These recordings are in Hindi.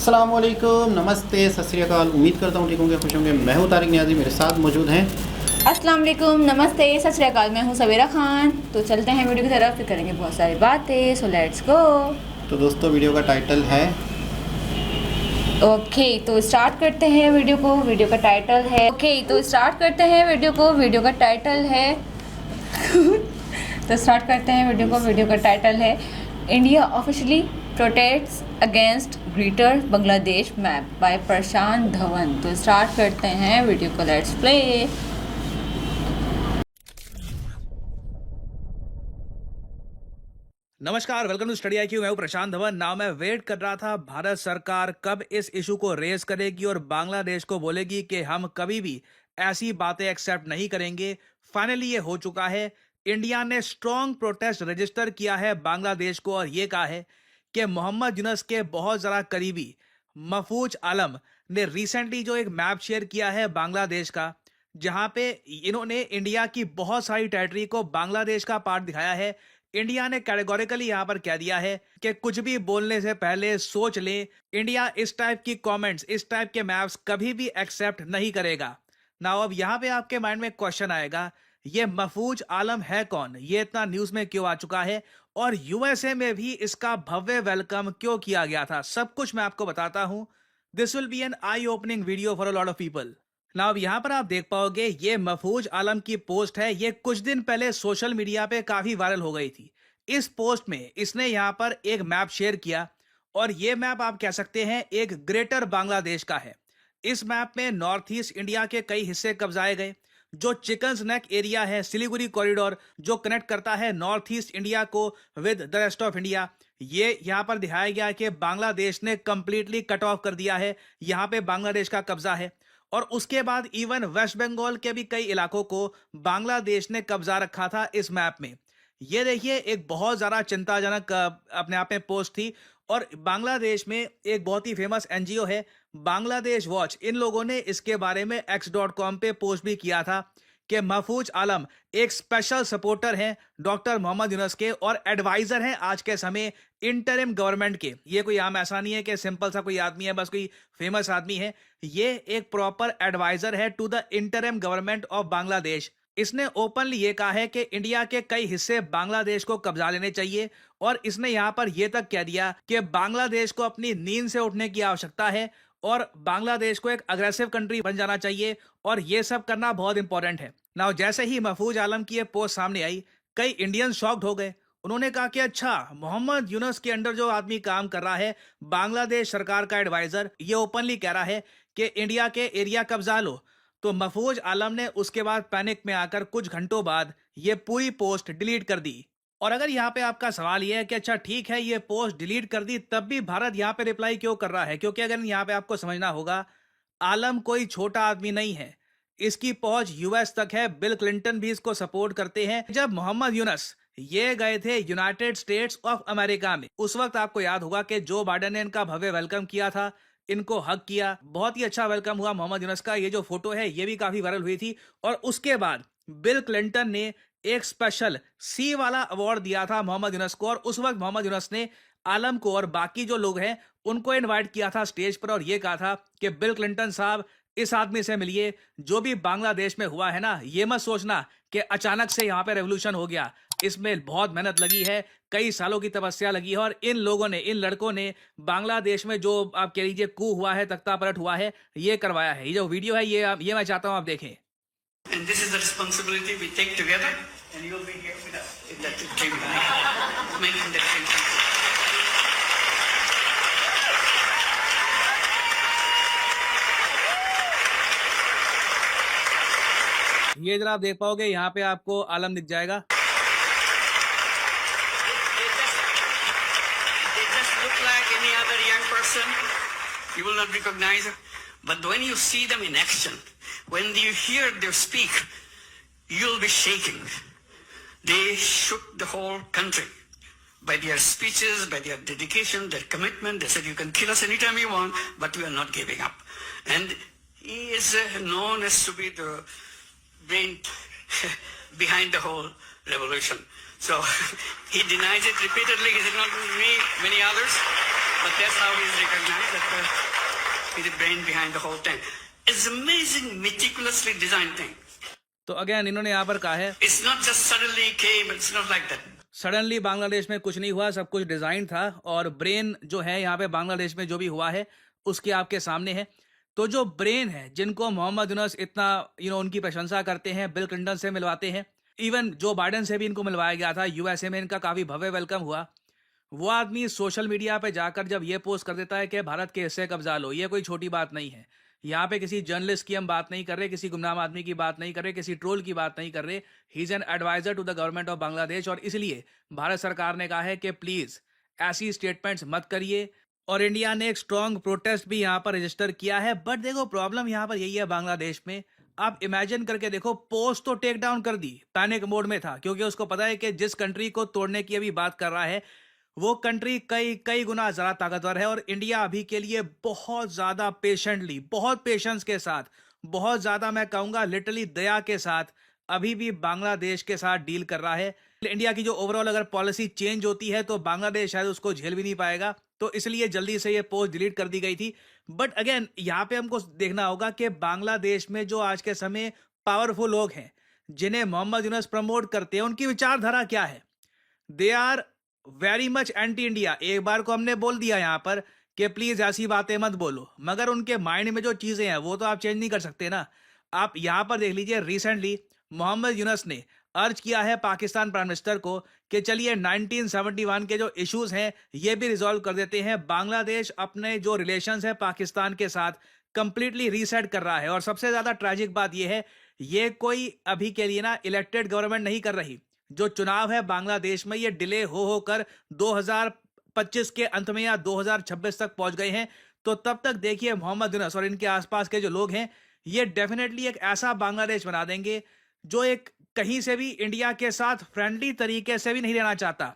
अस्सलामुअलैकुम, नमस्ते, सत श्री अकाल। उम्मीद करता हूँ ठीक होंगे, खुश होंगे। मैं हूँ तारिक नियाज़ी, मेरे साथ मौजूद हैं। अस्सलाम वालेकुम, नमस्ते, सत श्री अकाल। मैं हूँ सवेरा खान। तो चलते हैं वीडियो की तरफ, फिर करेंगे बहुत सारी बातें। So let's go. तो दोस्तों, वीडियो का टाइटल है ओके, तो स्टार्ट करते हैं वीडियो को। वीडियो का टाइटल है वीडियो का टाइटल है India officially protests against Greater Bangladesh map by Prashant Dhawan. तो स्टार्ट करते हैं वीडियो को, लेट्स प्ले। नमस्कार, वेलकम टू स्टडी IQ। मैं हूं प्रशांत धवन। नाउ मैं वेट कर रहा था भारत सरकार कब इस इशू को रेज करेगी और बांग्लादेश को बोलेगी कि हम कभी भी ऐसी बातें एक्सेप्ट नहीं करेंगे। फाइनली ये हो चुका है। इंडिया ने स्ट्रॉन्ग प्रोटेस्ट रजिस्टर किया है बांग्लादेश को और ये कहा है कि मोहम्मद यूनस के बहुत ज़्यादा करीबी महफूज आलम ने रिसेंटली जो एक मैप शेयर किया है बांग्लादेश का, जहां पे इन्होंने इंडिया की बहुत सारी टेरिटरी को बांग्लादेश का पार्ट दिखाया है। इंडिया ने कैटेगोरिकली यहां पर कह दिया है कि कुछ भी बोलने से पहले सोच लें। इंडिया इस टाइप की कमेंट्स, इस टाइप के मैप्स कभी भी एक्सेप्ट नहीं करेगा। ना अब यहां पे आपके माइंड में क्वेश्चन आएगा, ये महफूज आलम है कौन? ये इतना न्यूज में क्यों आ चुका है और यूएसए में भी इसका भव्य वेलकम क्यों किया गया था? सब कुछ मैं आपको बताता हूं। This will be an eye opening video for a lot of people. ना अब यहाँ पर आप देख पाओगे, ये महफूज आलम की पोस्ट है। ये कुछ दिन पहले सोशल मीडिया पे काफी वायरल हो गई थी। इस पोस्ट में इसने यहाँ पर एक मैप शेयर किया और ये मैप आप कह सकते हैं एक ग्रेटर बांग्लादेश का है। इस मैप में नॉर्थ ईस्ट इंडिया के कई हिस्से कब्जाए गए। जो चिकन्स नेक एरिया है, सिलीगुड़ी कॉरिडोर जो कनेक्ट करता है नॉर्थ ईस्ट इंडिया को with the rest of India, ये यहाँ पर दिखाया गया कि बांग्लादेश ने कंप्लीटली कट ऑफ कर दिया है। यहाँ पे बांग्लादेश का कब्जा है। और उसके बाद इवन वेस्ट बंगाल के भी कई इलाकों को बांग्लादेश ने कब्जा रखा था इस मैप में। ये देखिए, एक बहुत ज़्यादा चिंताजनक अपने आप में पोस्ट थी। और बांग्लादेश में एक बहुत ही फेमस एनजीओ है बांग्लादेश वॉच, इन लोगों ने इसके बारे में x.com पे पोस्ट भी किया था कि महफूज आलम एक स्पेशल सपोर्टर हैं डॉक्टर मोहम्मद यूनस के और एडवाइजर हैं आज के समय इंटरिम गवर्नमेंट के। ये कोई आम ऐसा नहीं है कि सिंपल सा कोई आदमी है, बस कोई फेमस आदमी है। ये एक प्रॉपर एडवाइजर है to the interim government of Bangladesh. इसने ओपनली ये कहा है कि इंडिया के कई हिस्से बांग्लादेश को कब्जा लेने चाहिए और इसने यहां पर यह तक कह दिया कि बांग्लादेश को अपनी नींद से उठने की आवश्यकता है और बांग्लादेश को एक अग्रेसिव कंट्री बन जाना चाहिए और ये सब करना बहुत इंपॉर्टेंट है। नाउ जैसे ही महफूज आलम की ये पोस्ट सामने आई, कई इंडियंस शॉक्ड हो गए। उन्होंने कहा कि अच्छा, मोहम्मद यूनस के अंडर जो आदमी काम कर रहा है, बांग्लादेश सरकार का एडवाइजर, ये ओपनली कह रहा है कि इंडिया के एरिया कब्जा लो। तो महफूज आलम ने उसके बाद पैनिक में आकर कुछ घंटों बाद ये पूरी पोस्ट डिलीट कर दी। और अगर यहाँ पे आपका सवाल ये है कि अच्छा ठीक है, ये पोस्ट डिलीट कर दी, तब भी भारत यहाँ पे रिप्लाई क्यों कर रहा है? क्योंकि अगर यहाँ पे आपको समझना होगा, आलम कोई छोटा आदमी नहीं है। इसकी पहुंच यूएस तक है। बिल क्लिंटन भी इसको सपोर्ट करते हैं। जब मोहम्मद यूनस ये गए थे यूनाइटेड स्टेट्स ऑफ अमेरिका में, उस वक्त आपको याद होगा कि जो बाइडेन ने इनका भव्य वेलकम किया था, इनको हक किया। बहुत ही अच्छा वेलकम हुआ मोहम्मद यूनस का। ये जो फोटो है ये भी काफी वायरल हुई थी। और उसके बाद बिल क्लिंटन ने एक स्पेशल सी वाला अवार्ड दिया था मोहम्मद यूनस को और उस वक्त मोहम्मद यूनस ने आलम को और बाकी जो लोग हैं उनको इनवाइट किया था स्टेज पर और ये कहा था कि बिल क्लिंटन साहब, इस आदमी से मिलिए। जो भी बांग्लादेश में हुआ है ना, ये मत सोचना कि अचानक से यहाँ पे रेवोल्यूशन हो गया। इसमें बहुत मेहनत लगी है, कई सालों की तपस्या लगी है और इन लोगों ने, इन लड़कों ने बांग्लादेश में जो आप कह लीजिए कू हुआ है, तख्ता पलट हुआ है, ये करवाया है। ये जो वीडियो है ये मैं चाहता हूँ आप देखें। And this is the responsibility we take together, and you will be here with us in that dream, making that dream. ये जरा आप देख पाओगे, यहाँ पे आपको आलम दिख जाएगा। They just look like any other young person. You will not recognize them. But when you see them in action, when you hear them speak, you'll be shaking. They shook the whole country by their speeches, by their dedication, their commitment. They said, you can kill us anytime you want, but we are not giving up. And he is known as to be the brain behind the whole revolution. So he denies it repeatedly. He did not me, many others. But that's how he's recognized that he's the brain behind the whole thing. It's amazing, meticulously designed thing. तो अगेन इन्होंने यहाँ पर कहा है It's not just suddenly came. It's not like that. Suddenly Bangladesh में कुछ नहीं हुआ, सब कुछ डिजाइन था और ब्रेन जो है यहाँ पे बांग्लादेश में जो भी हुआ है उसके आपके सामने है। तो जो ब्रेन है जिनको मोहम्मद यूनुस इतना उनकी प्रशंसा करते हैं, बिल क्लिंटन से मिलवाते हैं, इवन जो बाइडेन से भी इनको मिलवाया गया था, यूएसए में इनका काफी भव्य वेलकम हुआ। वो आदमी सोशल मीडिया पे जाकर जब ये पोस्ट कर देता है कि भारत के हिस्से कब्जा लो, ये कोई छोटी बात नहीं है। यहाँ पे किसी जर्नलिस्ट की हम बात नहीं कर रहे, किसी गुमनाम आदमी की बात नहीं कर रहे, किसी ट्रोल की बात नहीं कर रहे। He is an advisor to the government of Bangladesh और इसलिए भारत सरकार ने कहा है कि प्लीज ऐसी स्टेटमेंट्स मत करिए। और इंडिया ने एक स्ट्रॉन्ग प्रोटेस्ट भी यहाँ पर रजिस्टर किया है। बट देखो प्रॉब्लम यहाँ पर यही है बांग्लादेश में, आप इमेजिन करके देखो, पोस्ट तो टेक डाउन कर दी, पैनिक मोड में था क्योंकि उसको पता है कि जिस कंट्री को तोड़ने की अभी बात कर रहा है वो कंट्री कई गुना ज़्यादा ताकतवर है। और इंडिया अभी के लिए बहुत ज़्यादा पेशेंटली, बहुत पेशेंस के साथ, बहुत ज़्यादा मैं कहूँगा लिटरली दया के साथ अभी भी बांग्लादेश के साथ डील कर रहा है। इंडिया की जो ओवरऑल अगर पॉलिसी चेंज होती है तो बांग्लादेश शायद उसको झेल भी नहीं पाएगा, तो इसलिए जल्दी से ये पोस्ट डिलीट कर दी गई थी। बट अगेन यहाँ पे हमको देखना होगा कि बांग्लादेश में जो आज के समय पावरफुल लोग हैं जिन्हें मोहम्मद यूनुस प्रमोट करते हैं, उनकी विचारधारा क्या है। They are very much anti India. एक बार को हमने बोल दिया यहाँ पर कि प्लीज ऐसी बातें मत बोलो, मगर उनके माइंड में जो चीजें हैं वो तो आप चेंज नहीं कर सकते ना। आप यहाँ पर देख लीजिए, रिसेंटली मोहम्मद यूनुस ने अर्ज किया है पाकिस्तान प्राइम मिनिस्टर को कि चलिए 1971 के जो इश्यूज हैं ये भी रिजॉल्व कर देते हैं। बांग्लादेश अपने जो रिलेशंस है पाकिस्तान के साथ कंप्लीटली रीसेट कर रहा है। और सबसे ज्यादा ट्रैजिक बात यह है, ये कोई अभी के लिए ना इलेक्टेड गवर्नमेंट नहीं कर रही। जो चुनाव है बांग्लादेश में ये डिले होकर 2025 के अंत में या 2026 तक पहुंच गए हैं। तो तब तक देखिए मोहम्मद यूनुस और इनके आसपास के जो लोग हैं ये डेफिनेटली एक ऐसा बांग्लादेश बना देंगे जो एक कहीं से भी इंडिया के साथ फ्रेंडली तरीके से भी नहीं रहना चाहता।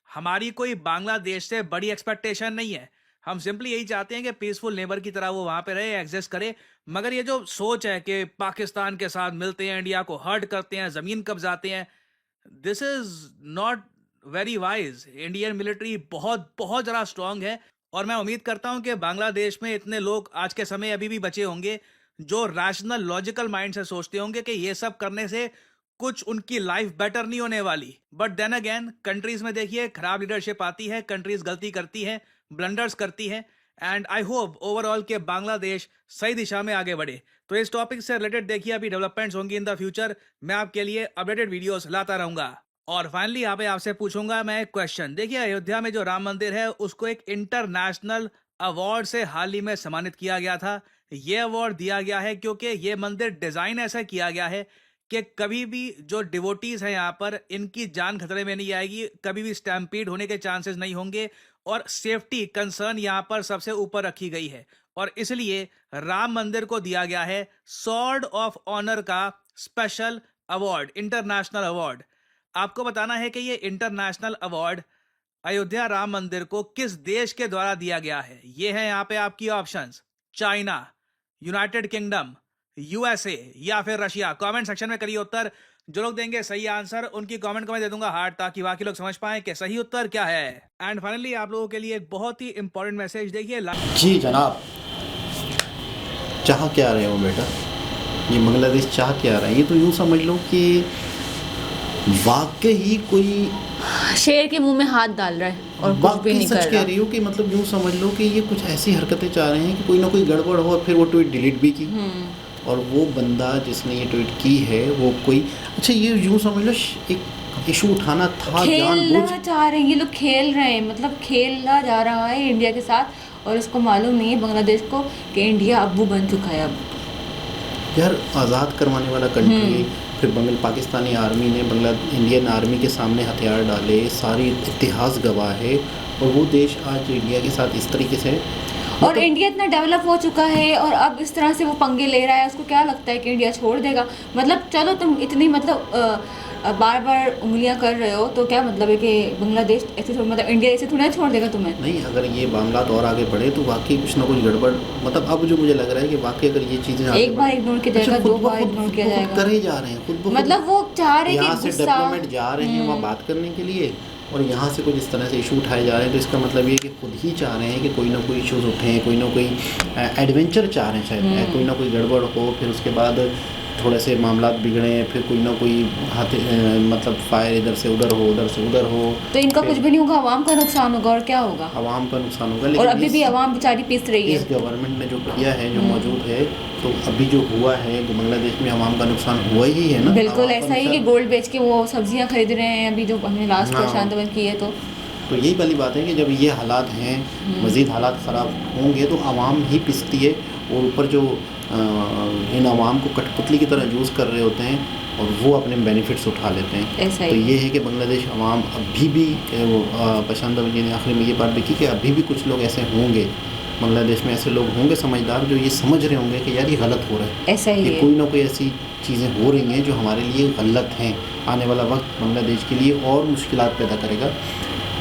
हमारी कोई बांग्लादेश से बड़ी एक्सपेक्टेशन नहीं है, हम सिंपली यही चाहते हैं कि पीसफुल नेबर की तरह वो वहां पे रहे, एग्जिस्ट करे। मगर ये जो सोच है कि पाकिस्तान के साथ मिलते हैं, इंडिया को हर्ट करते हैं, जमीन कब्जाते हैं, this is not very wise. Indian military बहुत ज़्यादा स्ट्रांग है और मैं उम्मीद करता हूं कि बांग्लादेश में इतने लोग आज के समय अभी भी बचे होंगे जो रैशनल लॉजिकल माइंड से सोचते होंगे कि ये सब करने से कुछ उनकी लाइफ बेटर नहीं होने वाली। बट देन अगेन कंट्रीज में देखिए खराब लीडरशिप आती है, कंट्रीज गलती करती है, ब्लंडर्स करती है, एंड आई होप ओवरऑल के बांग्लादेश सही दिशा में आगे बढ़े। तो इस टॉपिक से रिलेटेड देखिए अभी डेवलपमेंट्स होंगी इन द फ्यूचर, मैं आपके लिए अपडेटेड वीडियोस लाता रहूंगा। और फाइनली यहाँ पे आपसे पूछूंगा मैं एक क्वेश्चन। देखिए अयोध्या में जो राम मंदिर है उसको एक इंटरनेशनल अवार्ड से हाल ही में सम्मानित किया गया था। ये अवार्ड दिया गया है क्योंकि ये मंदिर डिजाइन ऐसा किया गया है कि कभी भी जो डिवोटीज हैं यहाँ पर इनकी जान खतरे में नहीं आएगी, कभी भी स्टैम्पीड होने के चांसेस नहीं होंगे और सेफ्टी कंसर्न यहाँ पर सबसे ऊपर रखी गई है। और इसलिए राम मंदिर को दिया गया है सॉर्ड ऑफ ऑनर का स्पेशल अवार्ड, इंटरनेशनल अवार्ड। आपको बताना है कि ये इंटरनेशनल अवार्ड अयोध्या राम मंदिर को किस देश के द्वारा दिया गया है। ये है यहाँ पे आपकी options, China, United kingdom, USA या फिर रशिया। कमेंट सेक्शन में करिए उत्तर। जो लोग देंगे सही आंसर उनकी कमेंट को मैं दे दूंगा हार्ट, ताकि बाकी लोग समझ पाएं कि सही उत्तर क्या है। एंड फाइनली आप लोगों के लिए एक बहुत ही इंपॉर्टेंट मैसेज देखिए। जी जनाब, चाह क्या रहे हो बेटा, ये बांग्लादेश चाह क्या रहा है? ये तो यूँ समझ लो कि वाकई ही कोई शेर के मुंह में हाथ डाल रहा है और कुछ भी नहीं कर रहा। सच कह रही हो कि मतलब यूँ समझ लो कि ये कुछ ऐसी हरकतें चाह रहे हैं कि कोई ना कोई गड़बड़ हो और फिर वो ट्वीट डिलीट भी की। और वो बंदा जिसने ये ट्वीट की है वो कोई, अच्छा ये यूँ समझ लो एक इशू उठाना था, खेलना चाह रहे हैं ये लोग, खेल रहे हैं, मतलब खेलना जा रहा है इंडिया के साथ और इसको मालूम नहीं है बांग्लादेश को कि इंडिया अब्बू बन चुका है। अब यार आज़ाद करवाने वाला कंट्री, फिर पाकिस्तानी आर्मी ने इंडियन आर्मी के सामने हथियार डाले, सारी इतिहास गवाह है, और वो देश आज इंडिया के साथ इस तरीके से और इंडिया इतना डेवलप हो चुका है और अब इस तरह से वो पंगे ले रहा है। उसको क्या लगता है कि इंडिया छोड़ देगा? मतलब चलो तुम इतनी बार बार उंगलियां कर रहे हो तो क्या मतलब है कि बांग्लादेश ऐसे मतलब इंडिया ऐसे थोड़ा छोड़ देगा तुम्हें? नहीं, अगर ये मामला और आगे बढ़े तो वाकई कुछ ना कुछ गड़बड़, मतलब अब जो मुझे लग रहा है कि वाकई अगर ये चीजें एक बार इग्नोर किया जाएगा, दो बार इग्नोर किया जाएगा, कर ही जा रहे हैं खुद, मतलब वो चाह रहे हैं कि यहाँ से डेवलपमेंट जा रहे हैं वहाँ बात करने के लिए, और यहाँ से कुछ इस तरह से इशू उठाए जा रहे हैं, तो इसका मतलब ये कि खुद ही चाह रहे हैं कि कोई ना कोई इश्यूज उठें, कोई ना कोई एडवेंचर चाह रहे हैं शायद, कोई ना कोई गड़बड़ हो, फिर उसके बाद थोड़े से मामला बिगड़े, फिर कोई ना कोई मतलब फायर इधर से उधर हो, उधर से उधर हो, तो इनका कुछ भी नहीं होगा, आवाम का नुकसान होगा और क्या होगा, आवाम का नुकसान होगा। और लेकिन अभी भी आवाम बेचारी पीस रही है। इस गवर्नमेंट ने जो किया है, जो मौजूद है, तो अभी जो हुआ है तो बांग्लादेश में आवाम का नुकसान हुआ ही है ना। बिल्कुल ऐसा ही कि गोल्ड बेच के वो सब्जियां खरीद रहे हैं अभी, जो हमने लास्ट प्रशांत धवन की है। तो यही वाली बात है कि जब ये हालात हैं, मज़ीद हालात ख़राब होंगे तो आवाम ही पिसती है, और ऊपर जो इन आवाम को कठपुतली की तरह यूज़ कर रहे होते हैं और वो अपने बेनिफिट्स उठा लेते हैं। तो ये है कि बांग्लादेश आवाम अभी भी, वो प्रशांत धवन जी ने आखिर में ये बात भी की कि अभी भी कुछ लोग ऐसे होंगे बांग्लादेश में, ऐसे लोग होंगे समझदार, जो ये समझ रहे होंगे कि यार ये गलत हो रहा है, ऐसा ही कि कोई ना कोई ऐसी चीज़ें हो रही हैं जो हमारे लिए गलत हैं। आने वाला वक्त बांग्लादेश के लिए और मुश्किलात पैदा करेगा,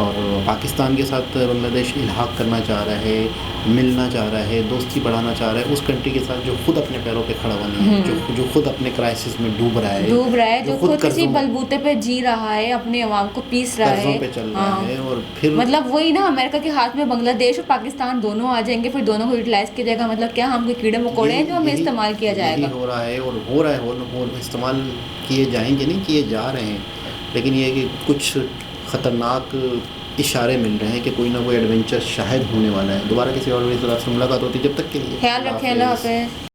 और पाकिस्तान के साथ बांग्लादेश इल्हाक करना चाह रहा है, मिलना चाह रहा है, दोस्ती बढ़ाना चाह रहा है उस कंट्री के साथ जो खुद अपने पैरों पे खड़ा हुआ नहीं है, जो खुद अपने क्राइसिस में डूब रहा है, जो खुद किसी बलबूते पे जी रहा है, अपने अवाम को पीस रहा है, पे चल रहा है। और फिर मतलब वही ना, अमेरिका के हाथ में बांग्लादेश और पाकिस्तान दोनों आ जाएंगे, फिर दोनों को यूटिलाइज किया जाएगा। मतलब क्या हम कोई कीड़े मकोड़े हैं जो हमें इस्तेमाल किया जाएगा? हो रहा है और हो रहा है, इस्तेमाल किए जाएंगे, नहीं किए जा रहे हैं, लेकिन ये कि कुछ ख़तरनाक इशारे मिल रहे हैं कि कोई ना कोई एडवेंचर शायद होने वाला है। दोबारा किसी और वीडियो से मुलाकात होती है, जब तक के लिए ख्याल रखें, अल्लाह हाफ़िज़।